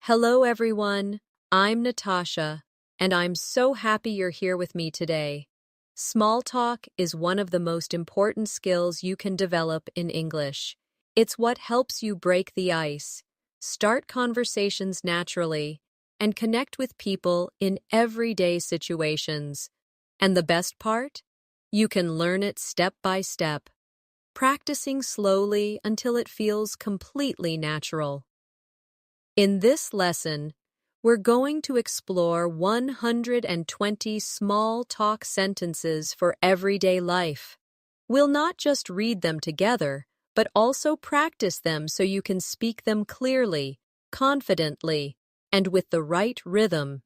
Hello, everyone. I'm Natasha, and I'm so happy you're here with me today. Small talk is one of the most important skills you can develop in English. It's what helps you break the ice, start conversations naturally, and connect with people in everyday situations. And the best part? You can learn it step by step, practicing slowly until it feels completely natural. In this lesson, we're going to explore 120 small talk sentences for everyday life. We'll not just read them together, but also practice them so you can speak them clearly, confidently, and with the right rhythm.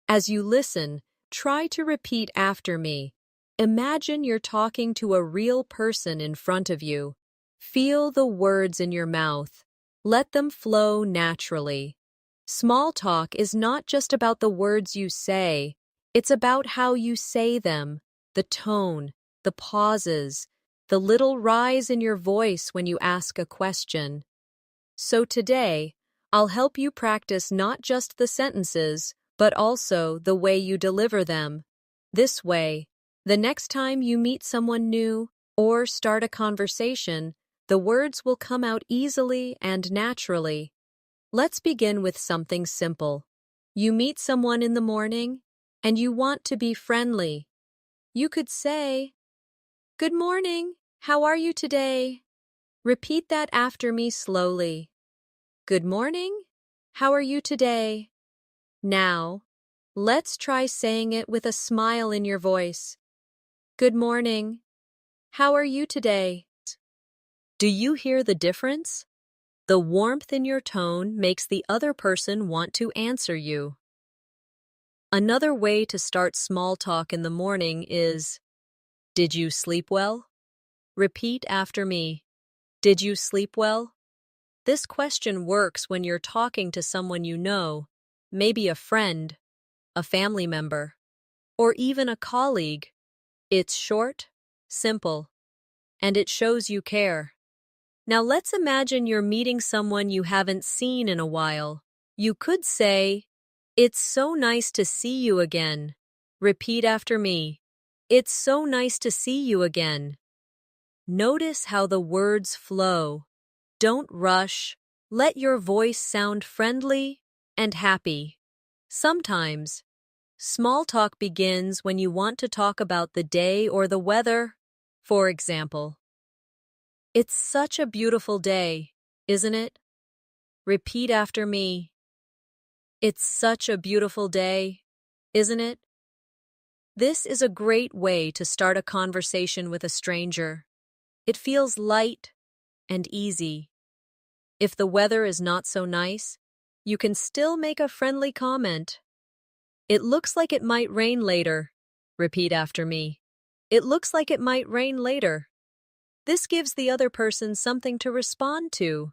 As you listen, try to repeat after me. Imagine you're talking to a real person in front of you. Feel the words in your mouth. Let them flow naturally. Small talk is not just about the words you say, it's about how you say them, the tone, the pauses, the little rise in your voice when you ask a question. So today, I'll help you practice not just the sentences, but also the way you deliver them. This way, the next time you meet someone new or start a conversation, the words will come out easily and naturally. Let's begin with something simple. You meet someone in the morning, and you want to be friendly. You could say, "Good morning, how are you today?" Repeat that after me slowly. "Good morning, how are you today?" Now, let's try saying it with a smile in your voice. "Good morning, how are you today?" Do you hear the difference? The warmth in your tone makes the other person want to answer you. Another way to start small talk in the morning is, "Did you sleep well?" Repeat after me. "Did you sleep well?" This question works when you're talking to someone you know, maybe a friend, a family member, or even a colleague. It's short, simple, and it shows you care. Now let's imagine you're meeting someone you haven't seen in a while. You could say, "It's so nice to see you again." Repeat after me. "It's so nice to see you again." Notice how the words flow. Don't rush. Let your voice sound friendly and happy. Sometimes, small talk begins when you want to talk about the day or the weather. For example, "It's such a beautiful day, isn't it?" Repeat after me. "It's such a beautiful day, isn't it?" This is a great way to start a conversation with a stranger. It feels light and easy. If the weather is not so nice, you can still make a friendly comment. "It looks like it might rain later." Repeat after me. "It looks like it might rain later." This gives the other person something to respond to.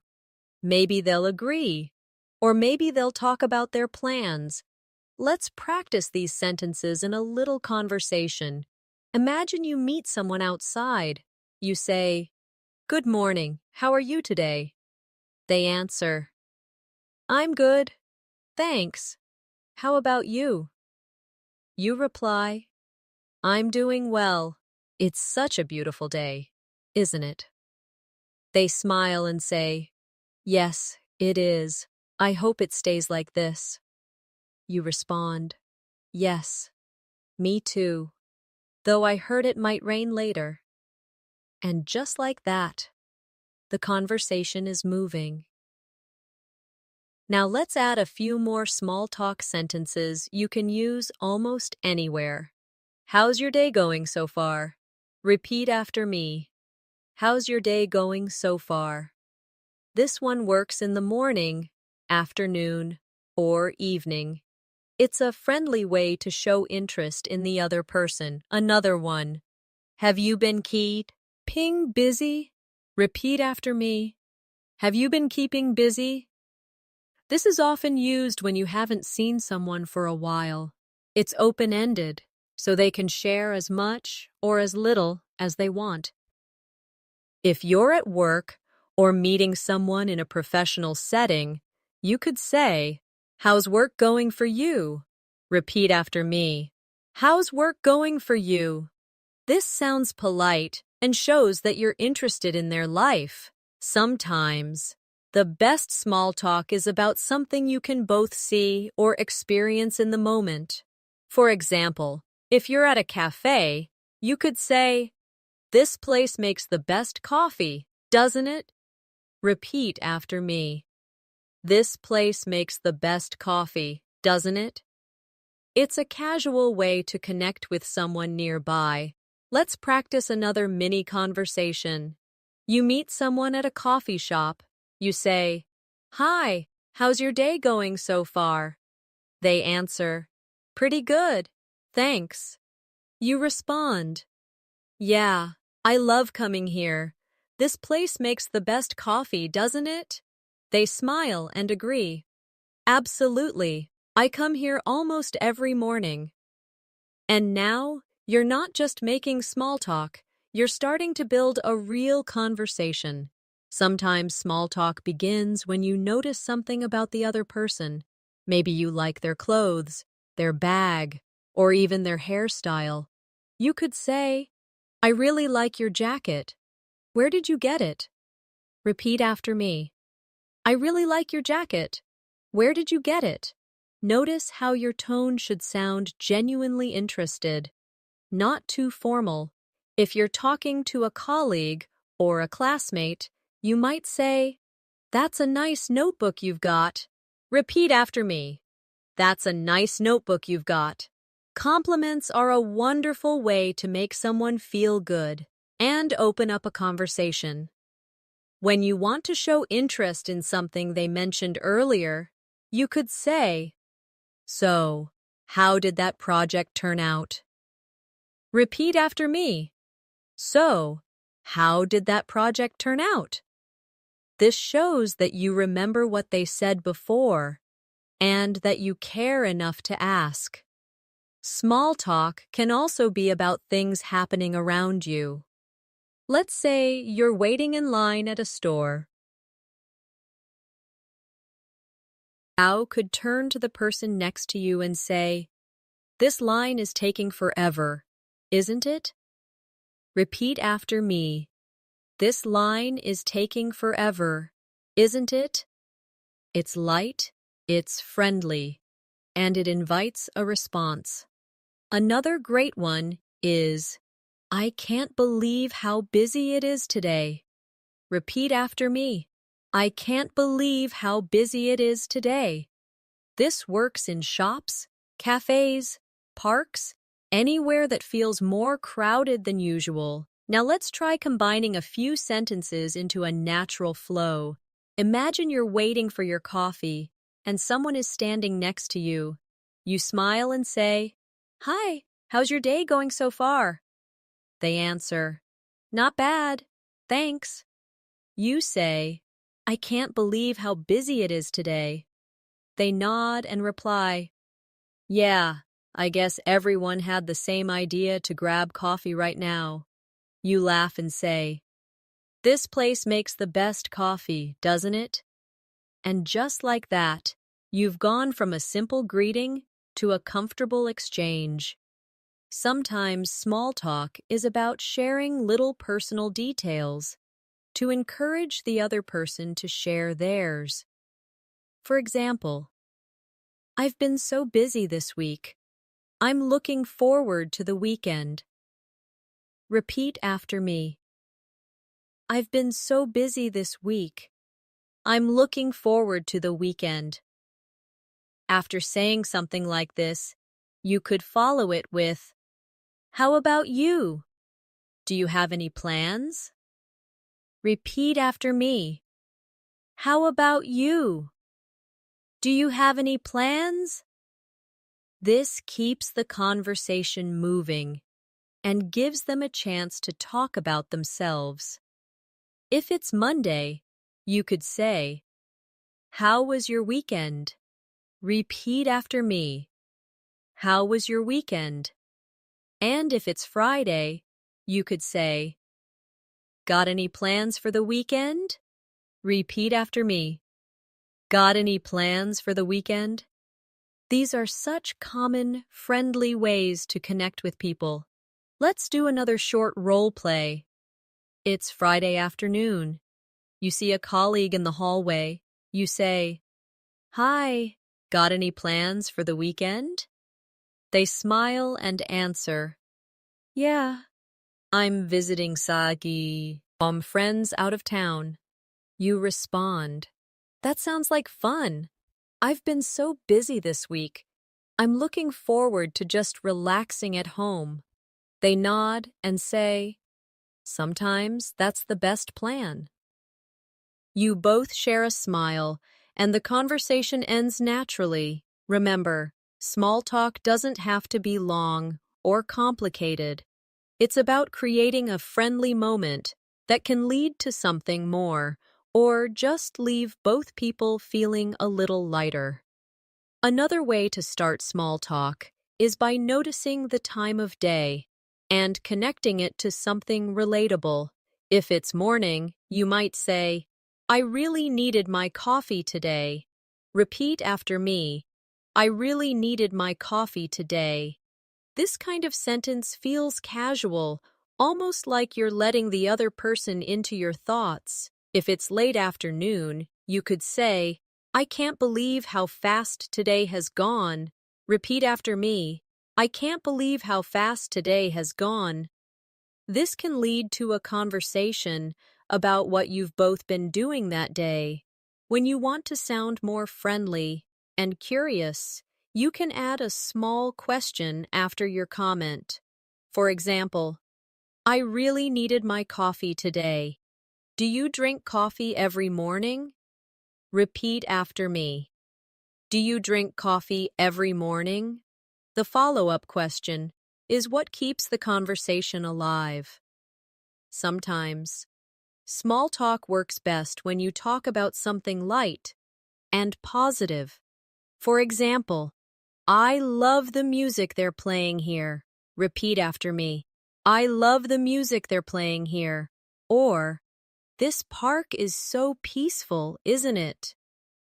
Maybe they'll agree, or maybe they'll talk about their plans. Let's practice these sentences in a little conversation. Imagine you meet someone outside. You say, "Good morning, how are you today?" They answer, "I'm good, thanks. How about you?" You reply, "I'm doing well. It's such a beautiful day, isn't it?" They smile and say, "Yes, it is. I hope it stays like this." You respond, "Yes, me too, though I heard it might rain later." And just like that, the conversation is moving. Now let's add a few more small talk sentences you can use almost anywhere. "How's your day going so far?" Repeat after me. "How's your day going so far?" This one works in the morning, afternoon, or evening. It's a friendly way to show interest in the other person. Another one. "Have you been keeping busy?" Repeat after me. "Have you been keeping busy?" This is often used when you haven't seen someone for a while. It's open-ended, so they can share as much or as little as they want. If you're at work or meeting someone in a professional setting, you could say, How's work going for you? Repeat after me. How's work going for you? This sounds polite and shows that you're interested in their life. Sometimes, the best small talk is about something you can both see or experience in the moment. For example, if you're at a cafe, you could say, "This place makes the best coffee, doesn't it?" Repeat after me. This place makes the best coffee, doesn't it? It's a casual way to connect with someone nearby. Let's practice another mini conversation. You meet someone at a coffee shop. You say, "Hi, how's your day going so far?" They answer, "Pretty good, thanks." You respond, "Yeah, I love coming here. This place makes the best coffee, doesn't it?" They smile and agree. "Absolutely. I come here almost every morning." And now, you're not just making small talk, you're starting to build a real conversation. Sometimes small talk begins when you notice something about the other person. Maybe you like their clothes, their bag, or even their hairstyle. You could say, "I really like your jacket. Where did you get it?" Repeat after me. "I really like your jacket. Where did you get it?" Notice how your tone should sound genuinely interested, not too formal. If you're talking to a colleague or a classmate, you might say, "That's a nice notebook you've got." Repeat after me. "That's a nice notebook you've got." Compliments are a wonderful way to make someone feel good and open up a conversation. When you want to show interest in something they mentioned earlier, you could say, "So, how did that project turn out?" Repeat after me. "So, how did that project turn out?" This shows that you remember what they said before and that you care enough to ask. Small talk can also be about things happening around you. Let's say you're waiting in line at a store. Now could turn to the person next to you and say, "This line is taking forever, isn't it?" Repeat after me. "This line is taking forever, isn't it?" It's light, it's friendly, and it invites a response. Another great one is, "I can't believe how busy it is today." Repeat after me. "I can't believe how busy it is today." This works in shops, cafes, parks, anywhere that feels more crowded than usual. Now let's try combining a few sentences into a natural flow. Imagine you're waiting for your coffee, and someone is standing next to you. You smile and say, "Hi, how's your day going so far?" They answer, "Not bad, thanks." You say, "I can't believe how busy it is today." They nod and reply, "Yeah, I guess everyone had the same idea to grab coffee right now." You laugh and say, "This place makes the best coffee, doesn't it?" And just like that, you've gone from a simple greeting to a comfortable exchange. Sometimes small talk is about sharing little personal details to encourage the other person to share theirs. For example, "I've been so busy this week. I'm looking forward to the weekend." Repeat after me. "I've been so busy this week. I'm looking forward to the weekend." After saying something like this, you could follow it with, "How about you? Do you have any plans?" Repeat after me. "How about you? Do you have any plans?" This keeps the conversation moving and gives them a chance to talk about themselves. If it's Monday, you could say, "How was your weekend?" Repeat after me. "How was your weekend?" And if it's Friday, you could say, "Got any plans for the weekend?" Repeat after me. "Got any plans for the weekend?" These are such common, friendly ways to connect with people. Let's do another short role play. It's Friday afternoon. You see a colleague in the hallway. You say, "Hi, got any plans for the weekend?" They smile and answer, "Yeah, I'm visiting Sagi, friends out of town." You respond, "That sounds like fun. I've been so busy this week. I'm looking forward to just relaxing at home." They nod and say, "Sometimes that's the best plan." You both share a smile, and the conversation ends naturally. Remember, small talk doesn't have to be long or complicated. It's about creating a friendly moment that can lead to something more, or just leave both people feeling a little lighter. Another way to start small talk is by noticing the time of day and connecting it to something relatable. If it's morning, you might say, "I really needed my coffee today." Repeat after me, "I really needed my coffee today." This kind of sentence feels casual, almost like you're letting the other person into your thoughts. If it's late afternoon, you could say, "I can't believe how fast today has gone." Repeat after me, "I can't believe how fast today has gone." This can lead to a conversation about what you've both been doing that day. When you want to sound more friendly and curious, you can add a small question after your comment. For example, "I really needed my coffee today. Do you drink coffee every morning?" Repeat after me. "Do you drink coffee every morning?" The follow-up question is what keeps the conversation alive. Sometimes, small talk works best when you talk about something light and positive. For example, "I love the music they're playing here." Repeat after me. "I love the music they're playing here." Or, "This park is so peaceful, isn't it?"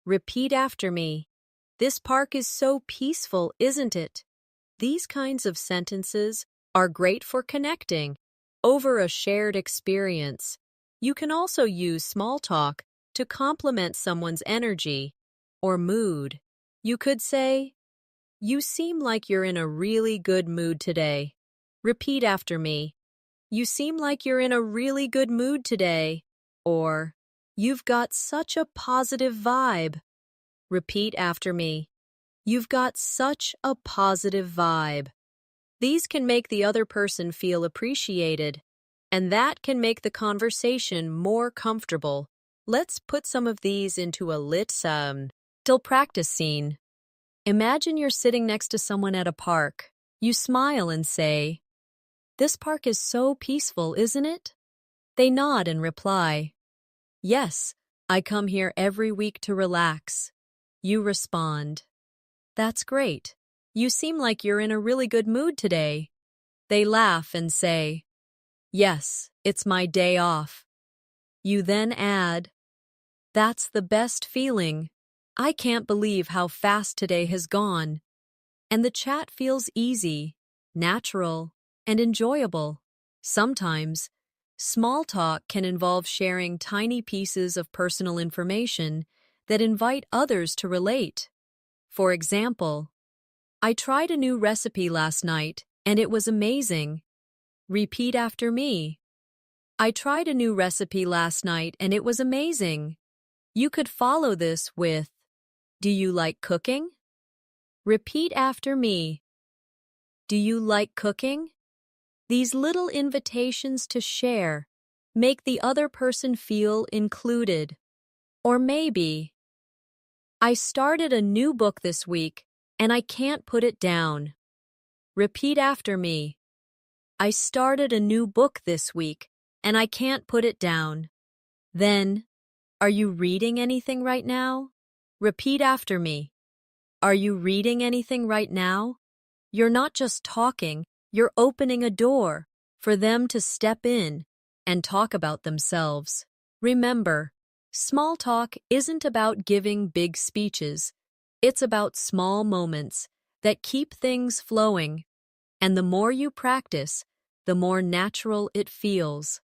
Repeat after me. "This park is so peaceful, isn't it?" These kinds of sentences are great for connecting over a shared experience. You can also use small talk to complement someone's energy or mood. You could say, "You seem like you're in a really good mood today." Repeat after me. "You seem like you're in a really good mood today." Or, "You've got such a positive vibe." Repeat after me. "You've got such a positive vibe." These can make the other person feel appreciated, and that can make the conversation more comfortable. Let's put some of these into a still practice scene. Imagine you're sitting next to someone at a park. You smile and say, "This park is so peaceful, isn't it?" They nod and reply, "Yes, I come here every week to relax." You respond, "That's great. You seem like you're in a really good mood today." They laugh and say, "Yes, it's my day off." You then add, "That's the best feeling. I can't believe how fast today has gone." And the chat feels easy, natural, and enjoyable. Sometimes, small talk can involve sharing tiny pieces of personal information that invite others to relate. For example, "I tried a new recipe last night, and it was amazing." Repeat after me. "I tried a new recipe last night, and it was amazing." You could follow this with, "Do you like cooking?" Repeat after me. "Do you like cooking?" These little invitations to share make the other person feel included. Or maybe, "I started a new book this week, and I can't put it down." Repeat after me. "I started a new book this week, and I can't put it down." Then, "Are you reading anything right now?" Repeat after me. "Are you reading anything right now?" You're not just talking, you're opening a door for them to step in and talk about themselves. Remember, small talk isn't about giving big speeches. It's about small moments that keep things flowing, and the more you practice, the more natural it feels.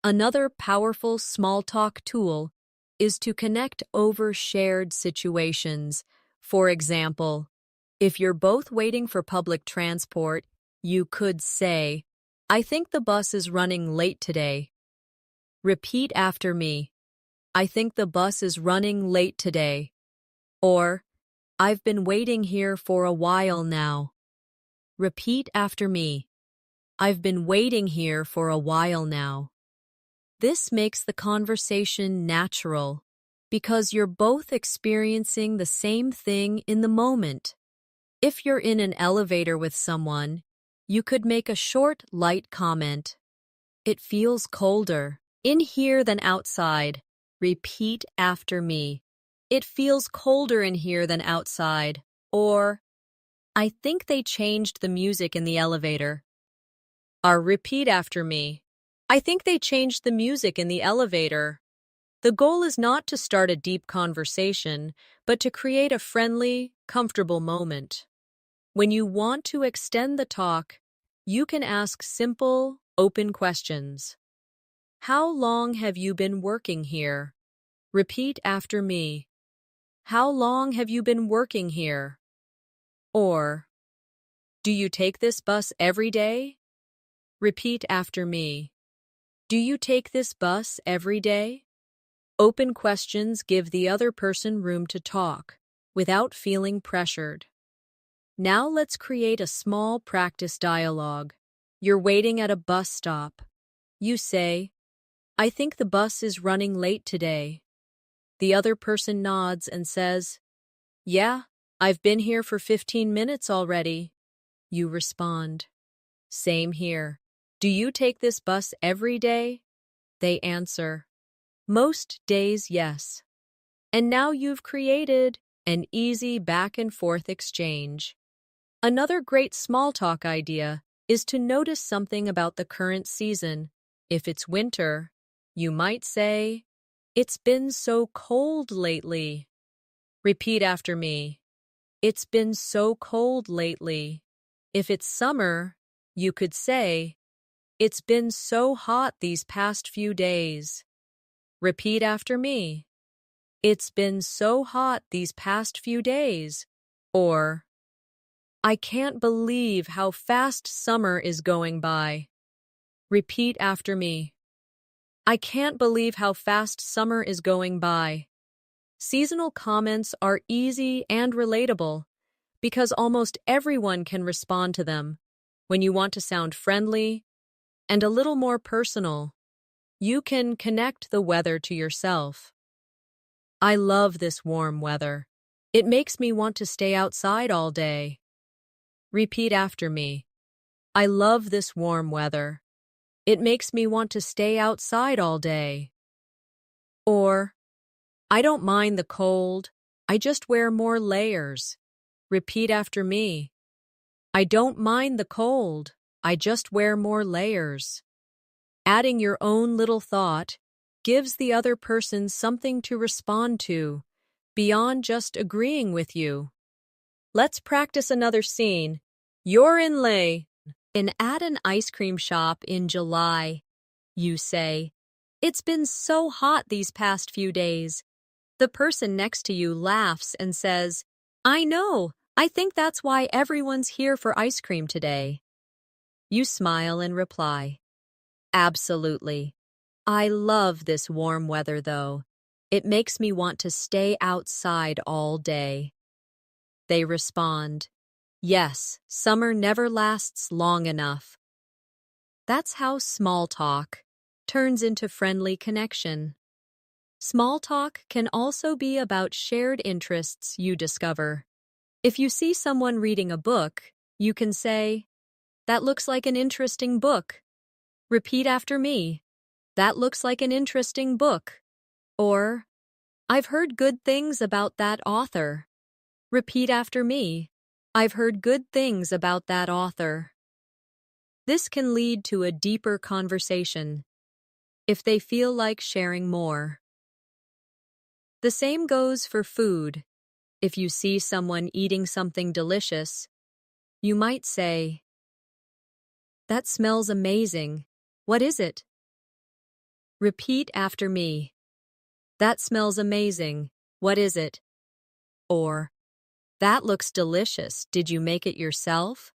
Another powerful small talk tool is to connect over shared situations. For example, if you're both waiting for public transport, you could say, "I think the bus is running late today." Repeat after me. "I think the bus is running late today." Or, "I've been waiting here for a while now." Repeat after me. "I've been waiting here for a while now." This makes the conversation natural because you're both experiencing the same thing in the moment. If you're in an elevator with someone, you could make a short, light comment. "It feels colder in here than outside." Repeat after me. "It feels colder in here than outside." Or, "I think they changed the music in the elevator." Or repeat after me. "I think they changed the music in the elevator." The goal is not to start a deep conversation, but to create a friendly, comfortable moment. When you want to extend the talk, you can ask simple, open questions. "How long have you been working here?" Repeat after me. "How long have you been working here?" Or, "Do you take this bus every day?" Repeat after me. "Do you take this bus every day?" Open questions give the other person room to talk without feeling pressured. Now let's create a small practice dialogue. You're waiting at a bus stop. You say, "I think the bus is running late today." The other person nods and says, "Yeah, I've been here for 15 minutes already." You respond, "Same here. Do you take this bus every day?" They answer, "Most days, yes." And now you've created an easy back and forth exchange. Another great small talk idea is to notice something about the current season. If it's winter, you might say, "It's been so cold lately." Repeat after me. "It's been so cold lately." If it's summer, you could say, "It's been so hot these past few days." Repeat after me. "It's been so hot these past few days." Or, "I can't believe how fast summer is going by." Repeat after me. "I can't believe how fast summer is going by." Seasonal comments are easy and relatable because almost everyone can respond to them. When you want to sound friendly and a little more personal, you can connect the weather to yourself. "I love this warm weather. It makes me want to stay outside all day." Repeat after me. "I love this warm weather. It makes me want to stay outside all day." Or, "I don't mind the cold. I just wear more layers." Repeat after me. "I don't mind the cold. I just wear more layers." Adding your own little thought gives the other person something to respond to, beyond just agreeing with you. Let's practice another scene. You're in at an ice cream shop in July. You say, "It's been so hot these past few days." The person next to you laughs and says, "I know. I think that's why everyone's here for ice cream today." You smile and reply, "Absolutely. I love this warm weather, though. It makes me want to stay outside all day." They respond, "Yes, summer never lasts long enough." That's how small talk turns into friendly connection. Small talk can also be about shared interests you discover. If you see someone reading a book, you can say, "That looks like an interesting book." Repeat after me. "That looks like an interesting book." Or, "I've heard good things about that author." Repeat after me. "I've heard good things about that author." This can lead to a deeper conversation if they feel like sharing more. The same goes for food. If you see someone eating something delicious, you might say, "That smells amazing. What is it?" Repeat after me. "That smells amazing. What is it?" Or, "That looks delicious. Did you make it yourself?"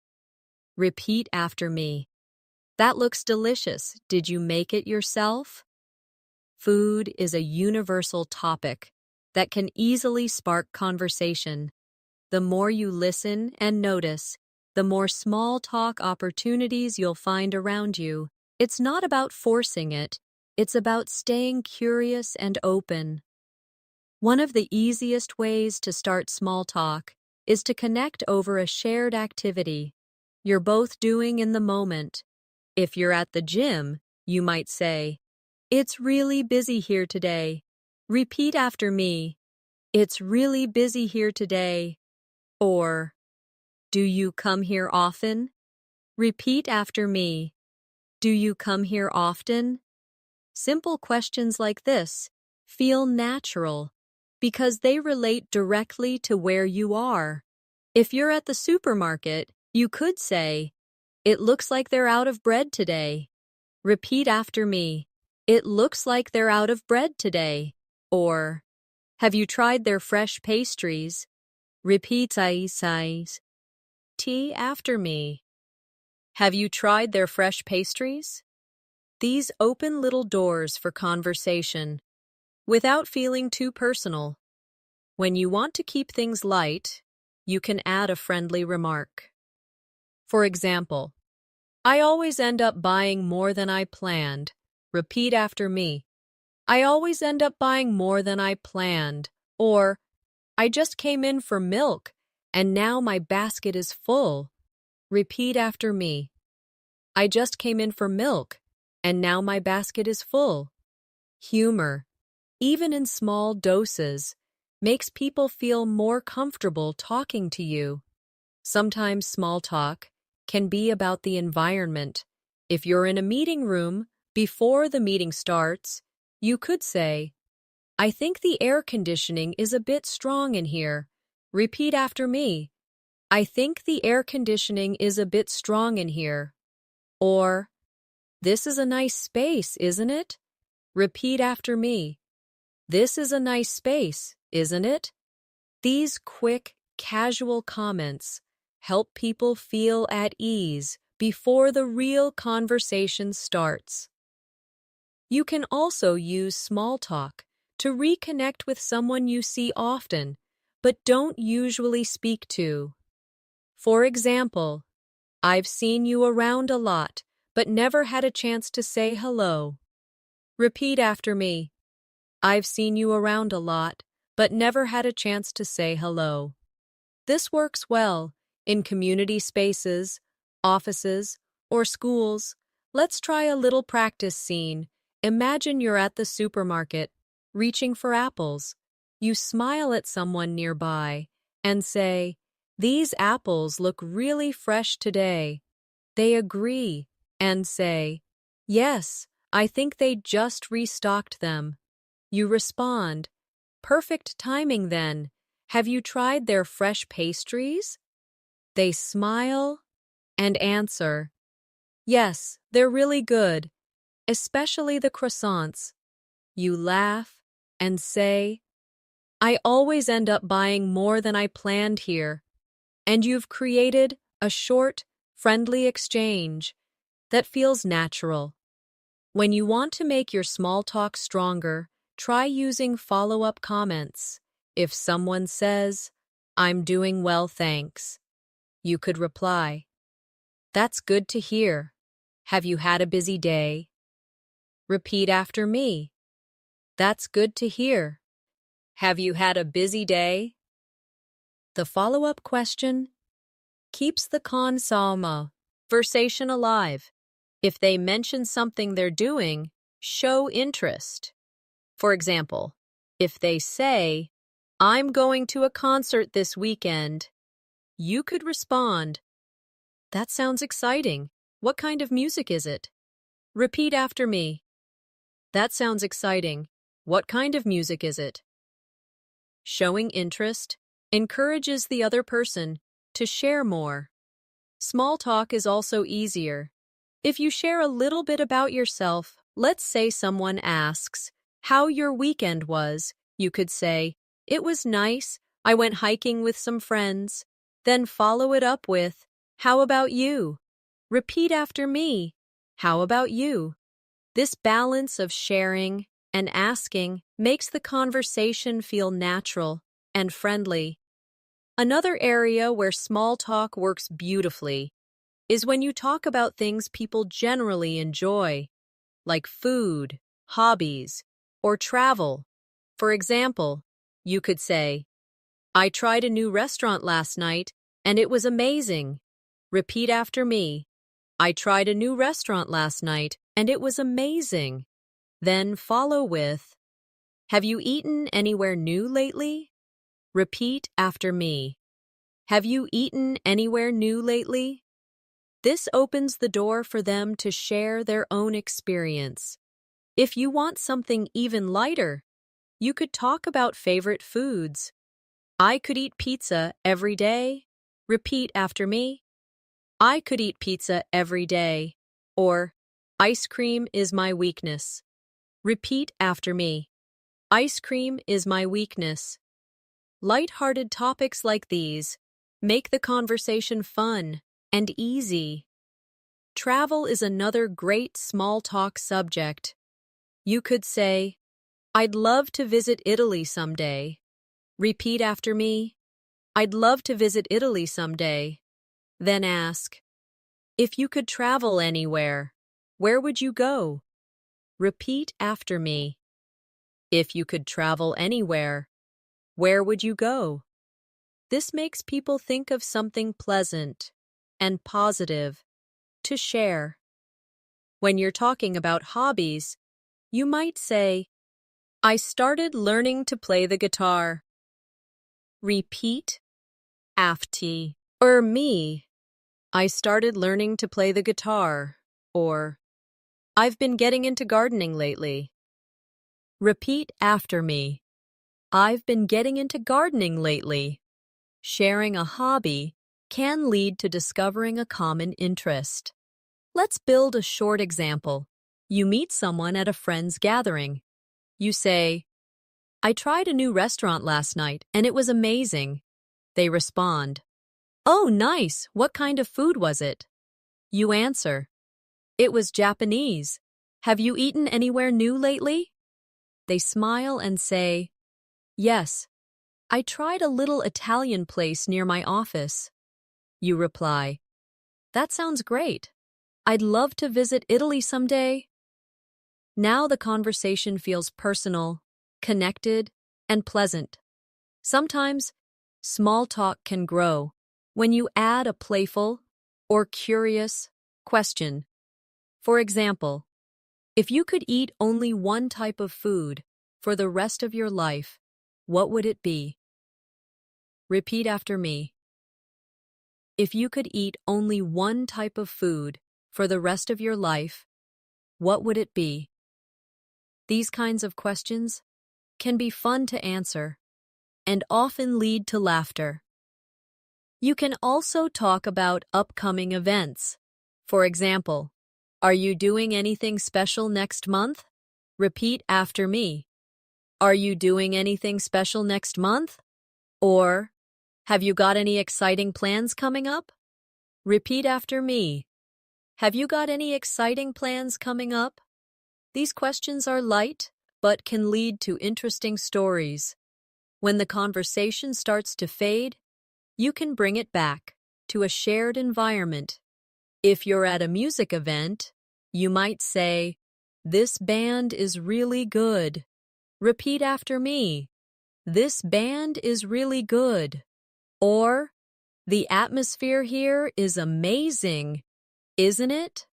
Repeat after me. "That looks delicious. Did you make it yourself?" Food is a universal topic that can easily spark conversation. The more you listen and notice, the more small talk opportunities you'll find around you. It's not about forcing it, it's about staying curious and open. One of the easiest ways to start small talk is to connect over a shared activity you're both doing in the moment. If you're at the gym, you might say, "It's really busy here today." Repeat after me. "It's really busy here today." Or, "Do you come here often?" Repeat after me. "Do you come here often?" Simple questions like this feel natural because they relate directly to where you are. If you're at the supermarket, you could say, "It looks like they're out of bread today." Repeat after me. "It looks like they're out of bread today." Or, "Have you tried their fresh pastries?" Repeat size. Tea after me. "Have you tried their fresh pastries?" These open little doors for conversation without feeling too personal. When you want to keep things light, you can add a friendly remark. For example, "I always end up buying more than I planned." Repeat after me. "I always end up buying more than I planned." Or, "I just came in for milk, and now my basket is full." Repeat after me. "I just came in for milk, and now my basket is full." Humor, even in small doses, makes people feel more comfortable talking to you. Sometimes small talk can be about the environment. If you're in a meeting room, before the meeting starts, you could say, "I think the air conditioning is a bit strong in here." Repeat after me. "I think the air conditioning is a bit strong in here." Or, "This is a nice space, isn't it?" Repeat after me. "This is a nice space, isn't it?" These quick, casual comments help people feel at ease before the real conversation starts. You can also use small talk to reconnect with someone you see often, but don't usually speak to. For example, "I've seen you around a lot, but never had a chance to say hello." Repeat after me. "I've seen you around a lot, but never had a chance to say hello." This works well in community spaces, offices, or schools. Let's try a little practice scene. Imagine you're at the supermarket, reaching for apples. You smile at someone nearby and say, "These apples look really fresh today." They agree and say, "Yes, I think they just restocked them." You respond, "Perfect timing then. Have you tried their fresh pastries?" They smile and answer, "Yes, they're really good, especially the croissants." You laugh and say, "I always end up buying more than I planned here." And you've created a short, friendly exchange that feels natural. When you want to make your small talk stronger, try using follow-up comments. If someone says, "I'm doing well, thanks," you could reply, "That's good to hear. Have you had a busy day?" Repeat after me. "That's good to hear. Have you had a busy day?" The follow-up question keeps the conversation alive. If they mention something they're doing, show interest. For example, if they say, "I'm going to a concert this weekend," you could respond, "That sounds exciting. What kind of music is it?" Repeat after me. "That sounds exciting. What kind of music is it?" Showing interest encourages the other person to share more. Small talk is also easier. If you share a little bit about yourself, let's say someone asks how your weekend was, you could say, "It was nice. I went hiking with some friends." Then follow it up with, "How about you?" Repeat after me, "How about you?" This balance of sharing and asking makes the conversation feel natural and friendly. Another area where small talk works beautifully is when you talk about things people generally enjoy, like food, hobbies, or travel. For example, you could say, "I tried a new restaurant last night, and it was amazing." Repeat after me, "I tried a new restaurant last night, and it was amazing." Then follow with, "Have you eaten anywhere new lately?" Repeat after me, "Have you eaten anywhere new lately?" This opens the door for them to share their own experience. If you want something even lighter, you could talk about favorite foods. "I could eat pizza every day." Repeat after me, "I could eat pizza every day." Or, "Ice cream is my weakness." Repeat after me, "Ice cream is my weakness." Light-hearted topics like these make the conversation fun and easy. Travel is another great small talk subject. You could say, "I'd love to visit Italy someday." Repeat after me, "I'd love to visit Italy someday." Then ask, "If you could travel anywhere, where would you go?" Repeat after me, "If you could travel anywhere, where would you go?" This makes people think of something pleasant and positive to share. When you're talking about hobbies, you might say, "I started learning to play the guitar." Repeat after me, "I started learning to play the guitar." Or, "I've been getting into gardening lately." Repeat after me, "I've been getting into gardening lately." Sharing a hobby can lead to discovering a common interest. Let's build a short example. You meet someone at a friend's gathering. You say, "I tried a new restaurant last night and it was amazing." They respond, "Oh, nice. What kind of food was it?" You answer, "It was Japanese. Have you eaten anywhere new lately?" They smile and say, "Yes, I tried a little Italian place near my office." You reply, "That sounds great. I'd love to visit Italy someday." Now the conversation feels personal, connected, and pleasant. Sometimes, small talk can grow when you add a playful or curious question. For example, if you could eat only one type of food for the rest of your life, what would it be? Repeat after me. If you could eat only one type of food for the rest of your life, what would it be? These kinds of questions can be fun to answer and often lead to laughter. You can also talk about upcoming events. For example, "Are you doing anything special next month?" Repeat after me. "Are you doing anything special next month?" Or, "Have you got any exciting plans coming up?" Repeat after me. "Have you got any exciting plans coming up?" These questions are light, but can lead to interesting stories. When the conversation starts to fade, you can bring it back to a shared environment. If you're at a music event, you might say, "This band is really good." Repeat after me. "This band is really good." Or, "The atmosphere here is amazing, isn't it?"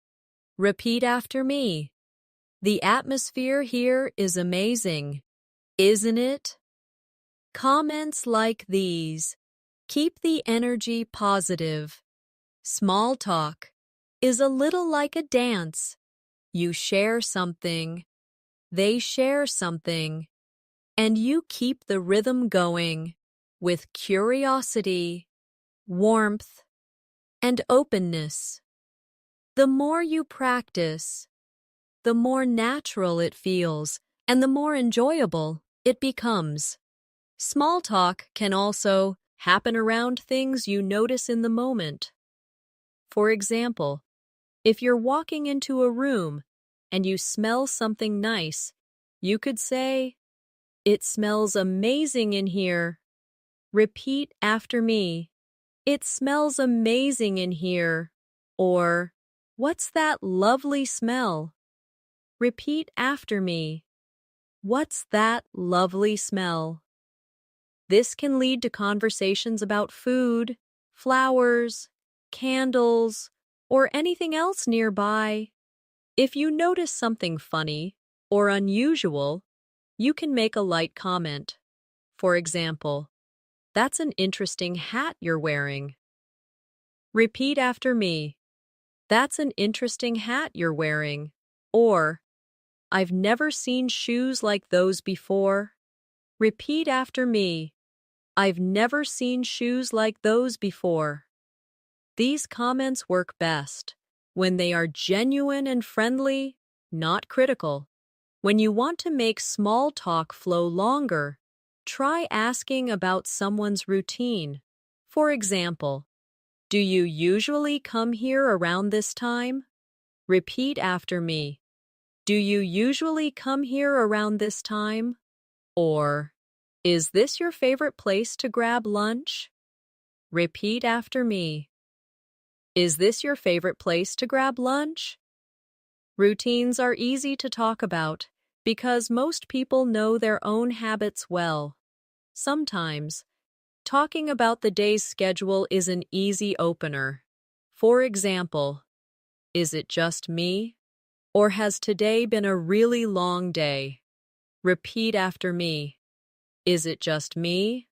Repeat after me. "The atmosphere here is amazing, isn't it?" Comments like these keep the energy positive. Small talk is a little like a dance. You share something, they share something, and you keep the rhythm going. with curiosity, warmth, and openness. The more you practice, the more natural it feels and the more enjoyable it becomes. Small talk can also happen around things you notice in the moment. For example, if you're walking into a room and you smell something nice, you could say, "It smells amazing in here." Repeat after me. "It smells amazing in here." Or, "What's that lovely smell?" Repeat after me. "What's that lovely smell?" This can lead to conversations about food, flowers, candles, or anything else nearby. If you notice something funny or unusual, you can make a light comment. For example, "That's an interesting hat you're wearing." Repeat after me. "That's an interesting hat you're wearing." Or, "I've never seen shoes like those before." Repeat after me. "I've never seen shoes like those before." These comments work best when they are genuine and friendly, not critical. When you want to make small talk flow longer, try asking about someone's routine. For example, "Do you usually come here around this time?" Repeat after me. "Do you usually come here around this time?" Or, "Is this your favorite place to grab lunch?" Repeat after me. "Is this your favorite place to grab lunch?" Routines are easy to talk about because most people know their own habits well. Sometimes, talking about the day's schedule is an easy opener. For example, "Is it just me? Or has today been a really long day?" Repeat after me. "Is it just me?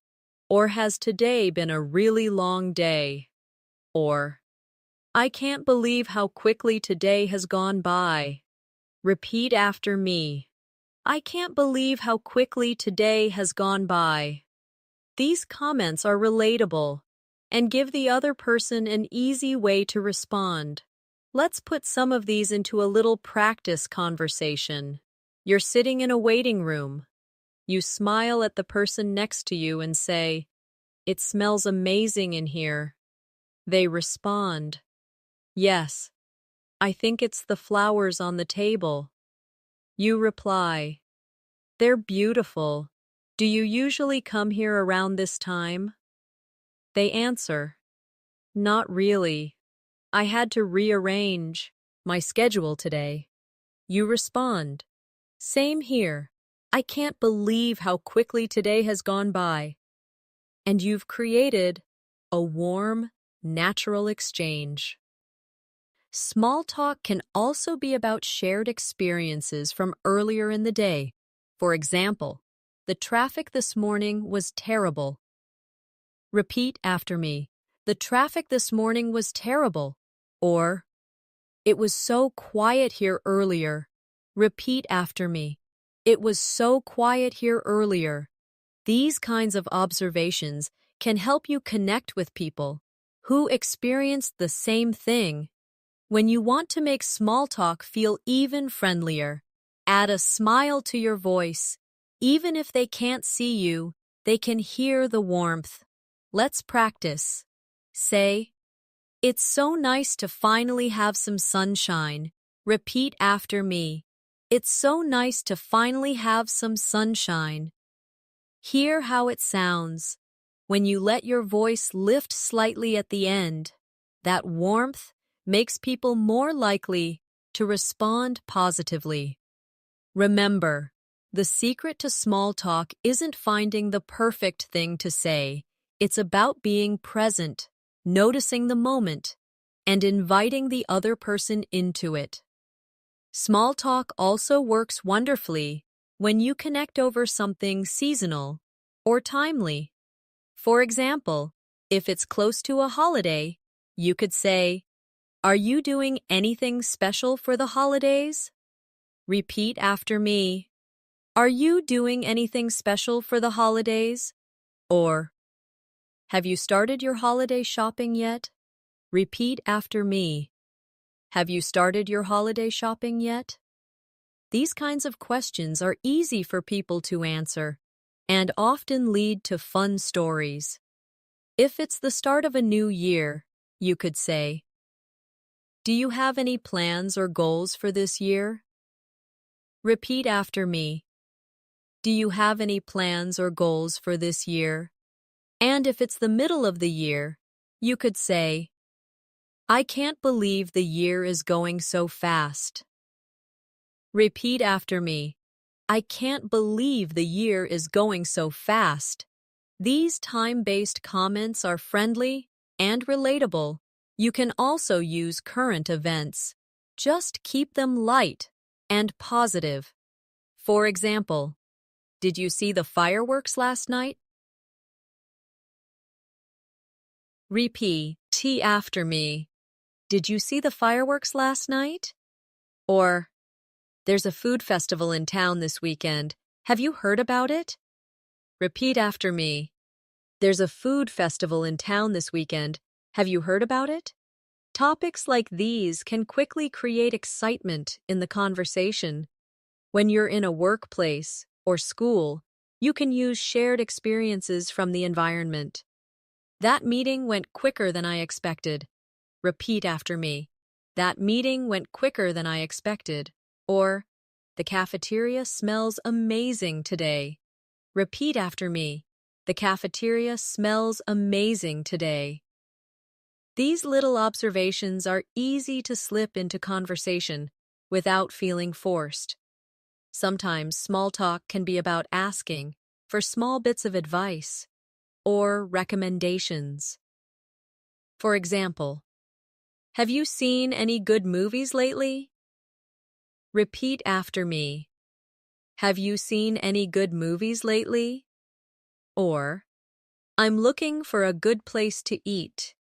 Or has today been a really long day?" Or, "I can't believe how quickly today has gone by." Repeat after me. "I can't believe how quickly today has gone by." These comments are relatable and give the other person an easy way to respond. Let's put some of these into a little practice conversation. You're sitting in a waiting room. You smile at the person next to you and say, "It smells amazing in here." They respond, "Yes, I think it's the flowers on the table." You reply, "They're beautiful. Do you usually come here around this time?" They answer, "Not really. I had to rearrange my schedule today." You respond, "Same here. I can't believe how quickly today has gone by." And you've created a warm, natural exchange. Small talk can also be about shared experiences from earlier in the day. For example, "The traffic this morning was terrible." Repeat after me. "The traffic this morning was terrible." Or, "It was so quiet here earlier." Repeat after me. "It was so quiet here earlier." These kinds of observations can help you connect with people who experienced the same thing. When you want to make small talk feel even friendlier, add a smile to your voice. Even if they can't see you, they can hear the warmth. Let's practice. Say, "It's so nice to finally have some sunshine." Repeat after me. "It's so nice to finally have some sunshine." Hear how it sounds when you let your voice lift slightly at the end. That warmth makes people more likely to respond positively. Remember, the secret to small talk isn't finding the perfect thing to say. It's about being present, noticing the moment, and inviting the other person into it. Small talk also works wonderfully when you connect over something seasonal or timely. For example, if it's close to a holiday, you could say, "Are you doing anything special for the holidays?" Repeat after me. "Are you doing anything special for the holidays?" Or, Have you started your holiday shopping yet? Repeat after me. Have you started your holiday shopping yet? These kinds of questions are easy for people to answer and often lead to fun stories. If it's the start of a new year, you could say, "Do you have any plans or goals for this year?" Repeat after me. Do you have any plans or goals for this year? And if it's the middle of the year, you could say, "I can't believe the year is going so fast." Repeat after me. I can't believe the year is going so fast. These time-based comments are friendly and relatable. You can also use current events. Just keep them light and positive. For example, did you see the fireworks last night? Repeat after me. Did you see the fireworks last night? Or, there's a food festival in town this weekend. Have you heard about it? Repeat after me. There's a food festival in town this weekend. Have you heard about it? Topics like these can quickly create excitement in the conversation. When you're in a workplace or school, you can use shared experiences from the environment. That meeting went quicker than I expected. Repeat after me. That meeting went quicker than I expected. Or, the cafeteria smells amazing today. Repeat after me. The cafeteria smells amazing today. These little observations are easy to slip into conversation without feeling forced. Sometimes small talk can be about asking for small bits of advice or recommendations. For example, have you seen any good movies lately? Repeat after me. Have you seen any good movies lately? Or, I'm looking for a good place to eat.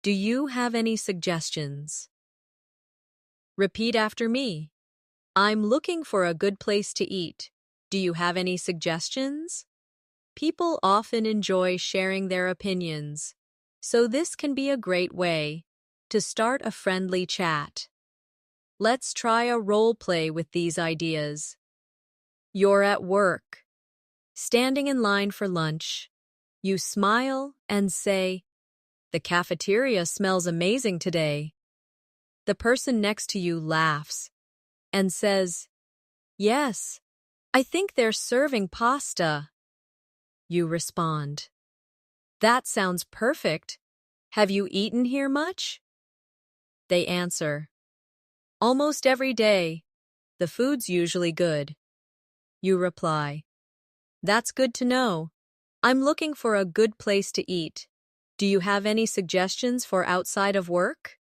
Do you have any suggestions? Repeat after me. I'm looking for a good place to eat. Do you have any suggestions? People often enjoy sharing their opinions, so this can be a great way to start a friendly chat. Let's try a role play with these ideas. You're at work, standing in line for lunch. You smile and say, "The cafeteria smells amazing today." The person next to you laughs and says, "Yes, I think they're serving pasta." You respond, "That sounds perfect. Have you eaten here much?" They answer, "Almost every day. The food's usually good." You reply, "That's good to know. I'm looking for a good place to eat. Do you have any suggestions for outside of work?"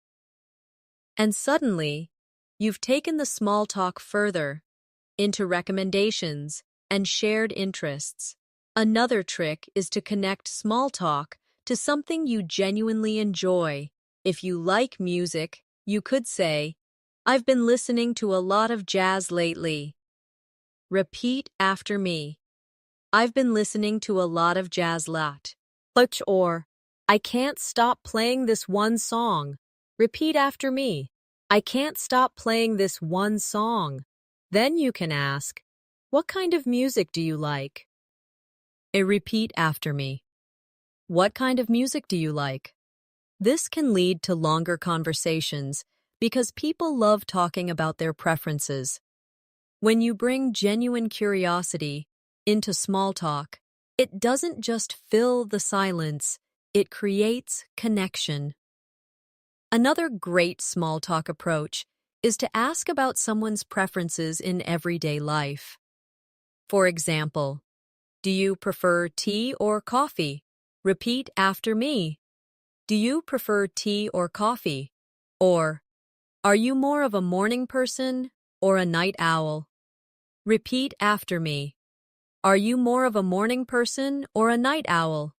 And suddenly, you've taken the small talk further into recommendations and shared interests. Another trick is to connect small talk to something you genuinely enjoy. If you like music, you could say, "I've been listening to a lot of jazz lately." Repeat after me. I've been listening to a lot of jazz lately. Or, I can't stop playing this one song. Repeat after me. I can't stop playing this one song. Then you can ask, what kind of music do you like? Repeat after me. What kind of music do you like? This can lead to longer conversations because people love talking about their preferences. When you bring genuine curiosity into small talk, it doesn't just fill the silence, it creates connection. Another great small talk approach is to ask about someone's preferences in everyday life. For example, do you prefer tea or coffee? Repeat after me. Do you prefer tea or coffee? Or, are you more of a morning person or a night owl? Repeat after me. Are you more of a morning person or a night owl?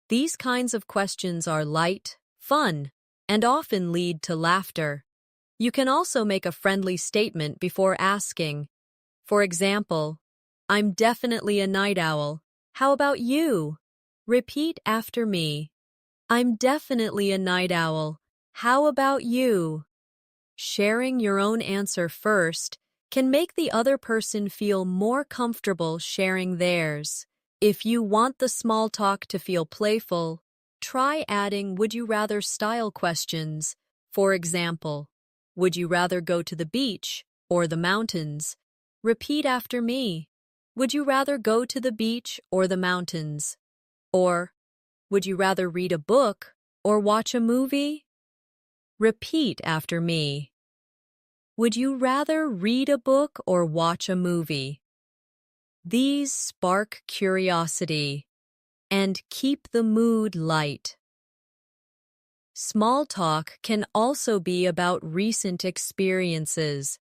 These kinds of questions are light, fun, and often lead to laughter. You can also make a friendly statement before asking. For example, I'm definitely a night owl. How about you? Repeat after me. I'm definitely a night owl. How about you? Sharing your own answer first can make the other person feel more comfortable sharing theirs. If you want the small talk to feel playful, try adding would you rather style questions. For example, would you rather go to the beach or the mountains? Repeat after me. Would you rather go to the beach or the mountains? Or, would you rather read a book or watch a movie? Repeat after me. Would you rather read a book or watch a movie? These spark curiosity and keep the mood light. Small talk can also be about recent experiences.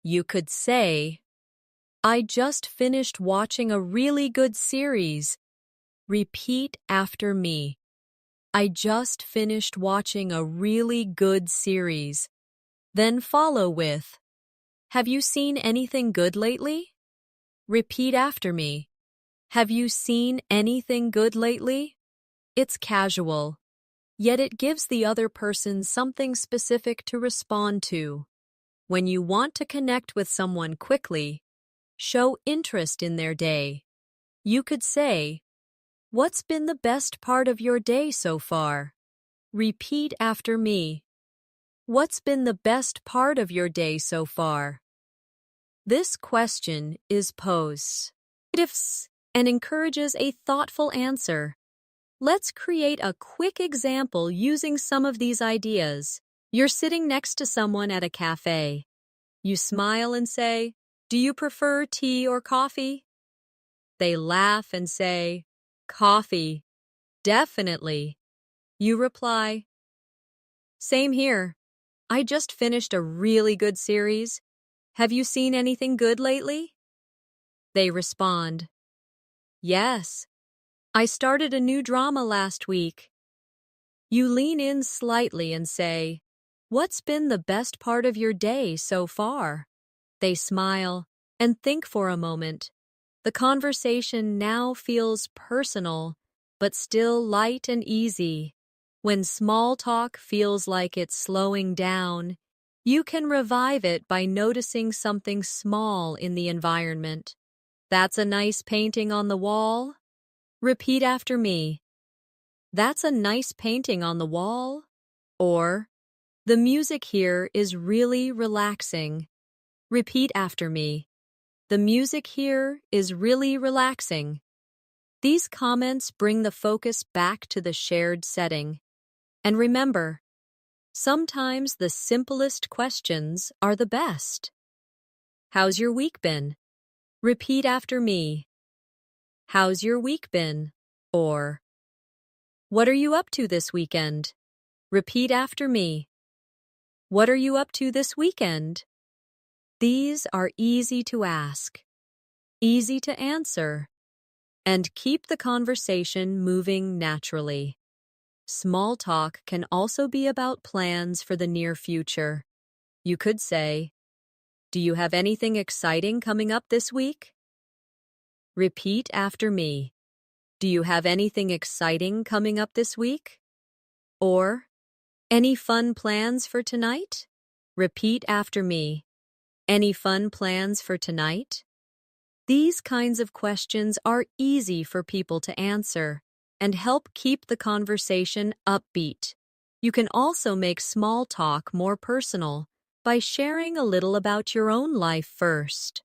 You could say, I just finished watching a really good series. Repeat after me. I just finished watching a really good series. Then follow with, have you seen anything good lately? Repeat after me. Have you seen anything good lately? It's casual, yet it gives the other person something specific to respond to. When you want to connect with someone quickly, show interest in their day. You could say, what's been the best part of your day so far? Repeat after me. What's been the best part of your day so far? This question is posed and encourages a thoughtful answer. Let's create a quick example using some of these ideas. You're sitting next to someone at a cafe. You smile and say, do you prefer tea or coffee? They laugh and say, coffee. Definitely. You reply, same here. I just finished a really good series. Have you seen anything good lately? They respond, yes. I started a new drama last week. You lean in slightly and say, what's been the best part of your day so far? They smile and think for a moment. The conversation now feels personal, but still light and easy. When small talk feels like it's slowing down, you can revive it by noticing something small in the environment. That's a nice painting on the wall. Repeat after me. That's a nice painting on the wall. Or, the music here is really relaxing. Repeat after me. The music here is really relaxing. These comments bring the focus back to the shared setting. And remember, sometimes the simplest questions are the best. How's your week been? Repeat after me. How's your week been? Or, what are you up to this weekend? Repeat after me. What are you up to this weekend? These are easy to ask, easy to answer, and keep the conversation moving naturally. Small talk can also be about plans for the near future. You could say, do you have anything exciting coming up this week? Repeat after me. Do you have anything exciting coming up this week? Or, any fun plans for tonight? Repeat after me. Any fun plans for tonight? These kinds of questions are easy for people to answer and help keep the conversation upbeat. You can also make small talk more personal by sharing a little about your own life first.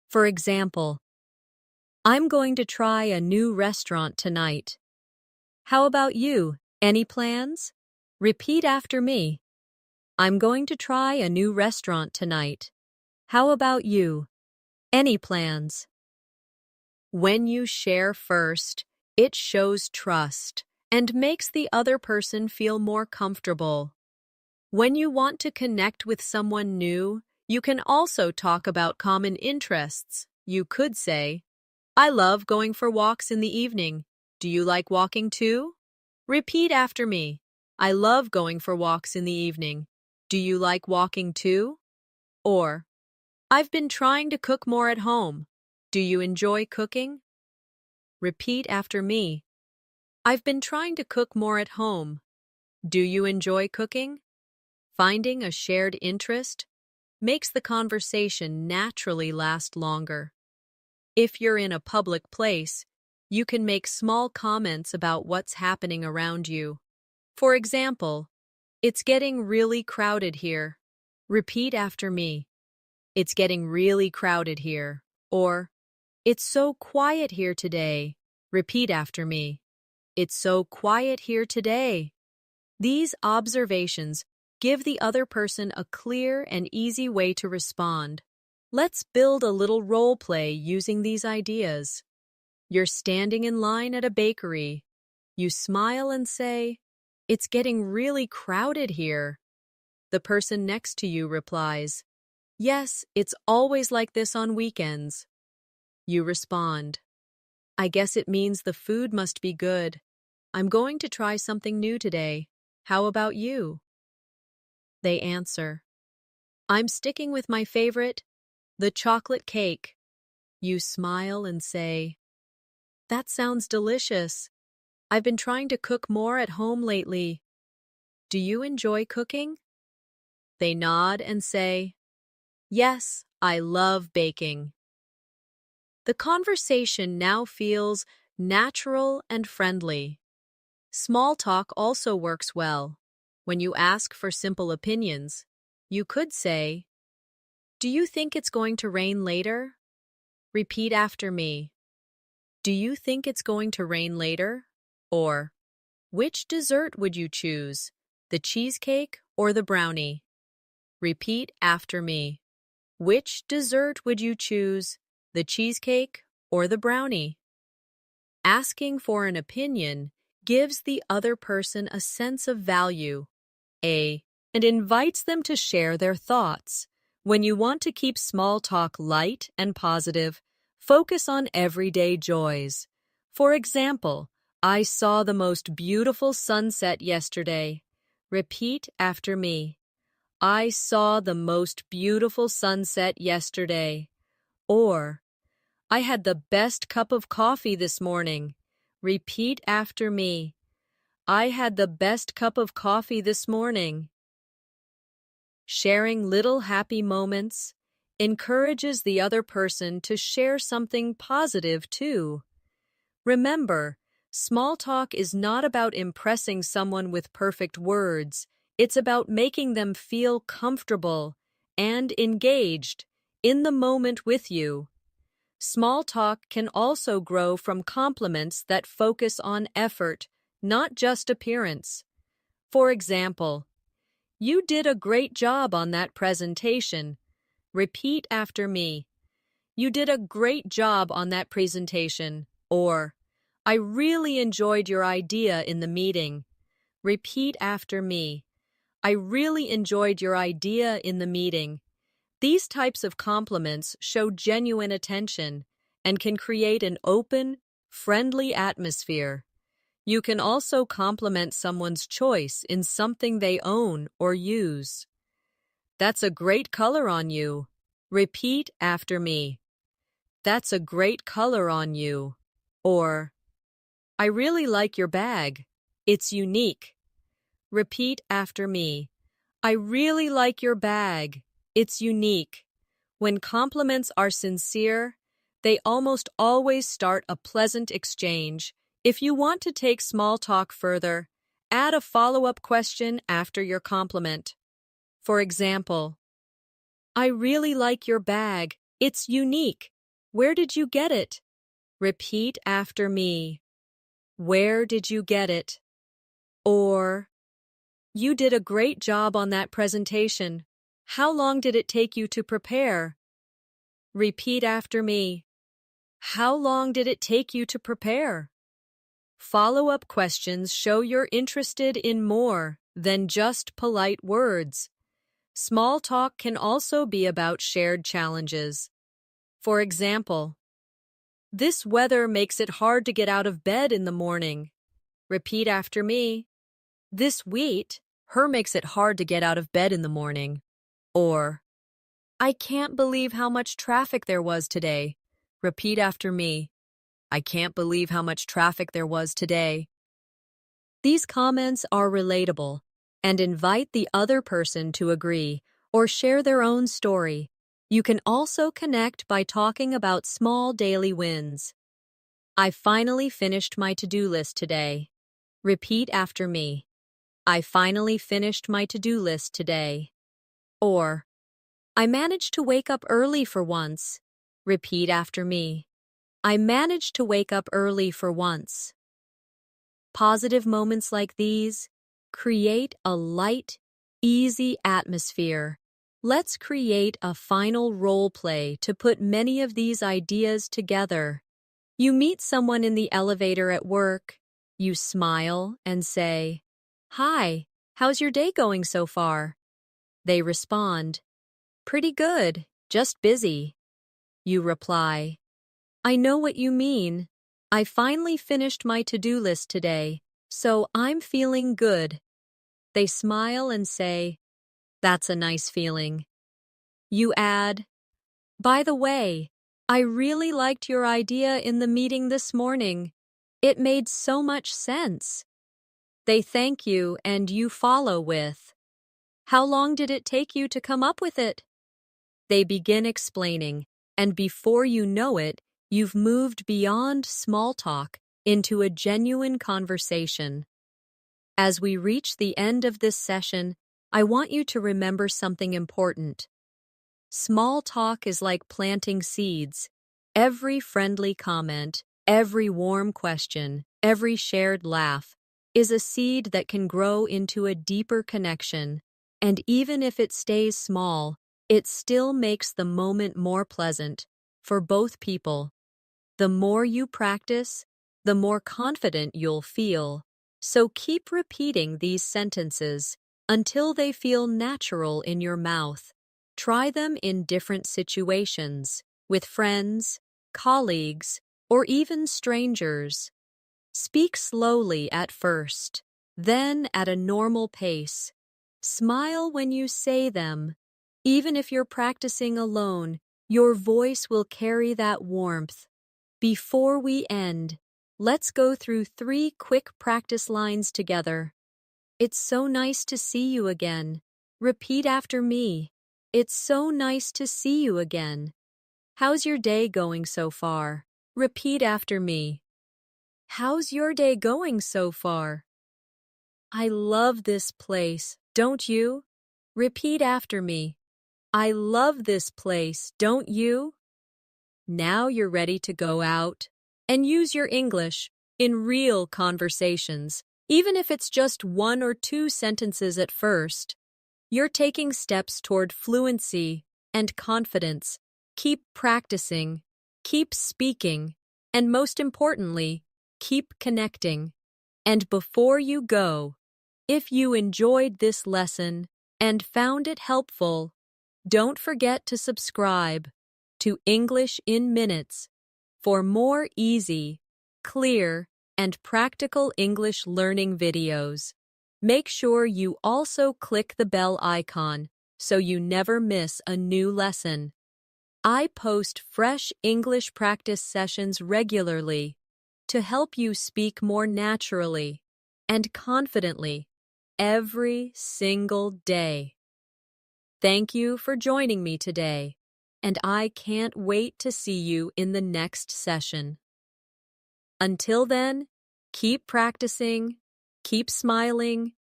For example, I'm going to try a new restaurant tonight. How about you? Any plans? Repeat after me. I'm going to try a new restaurant tonight. How about you? Any plans? When you share first, it shows trust and makes the other person feel more comfortable. When you want to connect with someone new, you can also talk about common interests. You could say, I love going for walks in the evening. Do you like walking too? Repeat after me. I love going for walks in the evening. Do you like walking too? Or, I've been trying to cook more at home. Do you enjoy cooking? Repeat after me. I've been trying to cook more at home. Do you enjoy cooking? Finding a shared interest makes the conversation naturally last longer. If you're in a public place, you can make small comments about what's happening around you. For example, it's getting really crowded here. Repeat after me. It's getting really crowded here. Or, it's so quiet here today. Repeat after me. It's so quiet here today. These observations give the other person a clear and easy way to respond. Let's build a little role play using these ideas. You're standing in line at a bakery. You smile and say, "It's getting really crowded here." The person next to you replies, "Yes, it's always like this on weekends." You respond, "I guess it means the food must be good. I'm going to try something new today. How about you?" They answer, "I'm sticking with my favorite, the chocolate cake." You smile and say, "That sounds delicious. I've been trying to cook more at home lately. Do you enjoy cooking?" They nod and say, "Yes, I love baking." The conversation now feels natural and friendly. Small talk also works well. When you ask for simple opinions, you could say, "Do you think it's going to rain later?" Repeat after me. "Do you think it's going to rain later?" Or, "Which dessert would you choose, the cheesecake or the brownie?" Repeat after me. "Which dessert would you choose, the cheesecake or the brownie?" Asking for an opinion gives the other person a sense of value, and invites them to share their thoughts. When you want to keep small talk light and positive, focus on everyday joys. For example, "I saw the most beautiful sunset yesterday." Repeat after me. "I saw the most beautiful sunset yesterday." Or, "I had the best cup of coffee this morning." Repeat after me. "I had the best cup of coffee this morning." Sharing little happy moments encourages the other person to share something positive too. Remember, small talk is not about impressing someone with perfect words. It's about making them feel comfortable and engaged in the moment with you. Small talk can also grow from compliments that focus on effort, not just appearance. For example, "You did a great job on that presentation." Repeat after me. "You did a great job on that presentation." Or, "I really enjoyed your idea in the meeting." Repeat after me. "I really enjoyed your idea in the meeting." These types of compliments show genuine attention and can create an open, friendly atmosphere. You can also compliment someone's choice in something they own or use. "That's a great color on you." Repeat after me. "That's a great color on you." Or, "I really like your bag. It's unique." Repeat after me. "I really like your bag. It's unique." When compliments are sincere, they almost always start a pleasant exchange. If you want to take small talk further, add a follow-up question after your compliment. For example, "I really like your bag. It's unique. Where did you get it?" Repeat after me. "Where did you get it?" Or, "You did a great job on that presentation. How long did it take you to prepare?" Repeat after me. "How long did it take you to prepare?" Follow-up questions show you're interested in more than just polite words. Small talk can also be about shared challenges. For example, "This weather makes it hard to get out of bed in the morning." Repeat after me. "This wheat, her makes it hard to get out of bed in the morning." Or, "I can't believe how much traffic there was today." Repeat after me. "I can't believe how much traffic there was today." These comments are relatable and invite the other person to agree or share their own story. You can also connect by talking about small daily wins. I finally finished my to-do list today. Repeat after me. I finally finished my to-do list today. Or, I managed to wake up early for once. Repeat after me. I managed to wake up early for once. Positive moments like these create a light, easy atmosphere. Let's create a final role play to put many of these ideas together. You meet someone in the elevator at work. You smile and say, "Hi, how's your day going so far?" They respond, "Pretty good, just busy." You reply, "I know what you mean. I finally finished my to-do list today, so I'm feeling good." They smile and say, "That's a nice feeling." You add, "By the way, I really liked your idea in the meeting this morning. It made so much sense." They thank you and you follow with, "How long did it take you to come up with it?" They begin explaining, and before you know it, you've moved beyond small talk into a genuine conversation. As we reach the end of this session, I want you to remember something important. Small talk is like planting seeds. Every friendly comment, every warm question, every shared laugh is a seed that can grow into a deeper connection. And even if it stays small, it still makes the moment more pleasant for both people. The more you practice, the more confident you'll feel. So keep repeating these sentences until they feel natural in your mouth. Try them in different situations, with friends, colleagues, or even strangers. Speak slowly at first, then at a normal pace. Smile when you say them. Even if you're practicing alone, your voice will carry that warmth. Before we end, let's go through 3 quick practice lines together. It's so nice to see you again. Repeat after me. It's so nice to see you again. How's your day going so far? Repeat after me. How's your day going so far? I love this place, don't you? Repeat after me. I love this place, don't you? Now you're ready to go out and use your English in real conversations. Even if it's just 1 or 2 sentences at first, you're taking steps toward fluency and confidence. Keep practicing, keep speaking, and most importantly, keep connecting. And before you go, if you enjoyed this lesson and found it helpful, don't forget to subscribe to English in Minutes for more easy, clear, and practical English learning videos. Make sure you also click the bell icon so you never miss a new lesson. I post fresh English practice sessions regularly to help you speak more naturally and confidently every single day. Thank you for joining me today, and I can't wait to see you in the next session. Until then, keep practicing, keep smiling,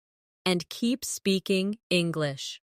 and keep speaking English.